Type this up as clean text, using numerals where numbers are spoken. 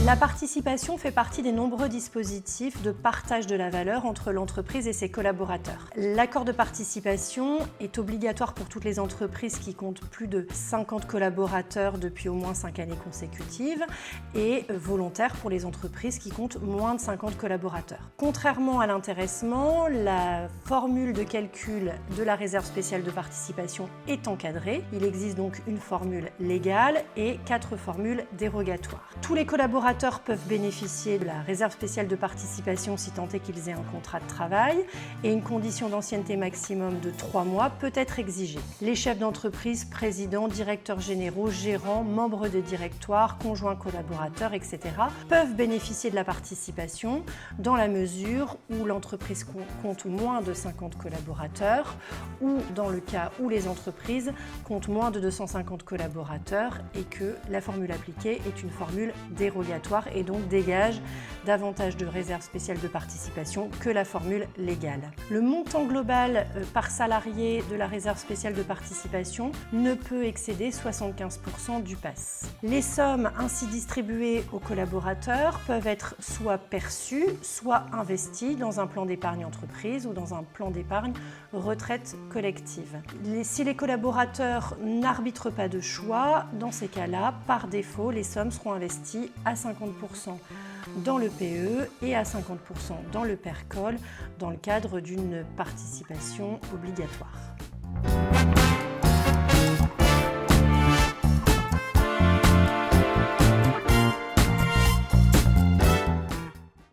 La participation fait partie des nombreux dispositifs de partage de la valeur entre l'entreprise et ses collaborateurs. L'accord de participation est obligatoire pour toutes les entreprises qui comptent plus de 50 collaborateurs depuis au moins 5 années consécutives et volontaire pour les entreprises qui comptent moins de 50 collaborateurs. Contrairement à l'intéressement, la formule de calcul de la réserve spéciale de participation est encadrée. Il existe donc une formule légale et 4 formules dérogatoires. Tous les collaborateurs peuvent bénéficier de la réserve spéciale de participation si tant est qu'ils aient un contrat de travail et une condition d'ancienneté maximum de 3 mois peut être exigée. Les chefs d'entreprise, présidents, directeurs généraux, gérants, membres de directoire, conjoints collaborateurs, etc. peuvent bénéficier de la participation dans la mesure où l'entreprise compte moins de 50 collaborateurs ou dans le cas où les entreprises comptent moins de 250 collaborateurs et que la formule appliquée est une formule dérogatoire et donc dégage davantage de réserve spéciale de participation que la formule légale. Le montant global par salarié de la réserve spéciale de participation ne peut excéder 75% du PAS. Les sommes ainsi distribuées aux collaborateurs peuvent être soit perçues, soit investies dans un plan d'épargne entreprise ou dans un plan d'épargne retraite collective. Si les collaborateurs n'arbitrent pas de choix, dans ces cas-là, par défaut, les sommes seront investies à 50% dans le PE et à 50% dans le PERCOL dans le cadre d'une participation obligatoire.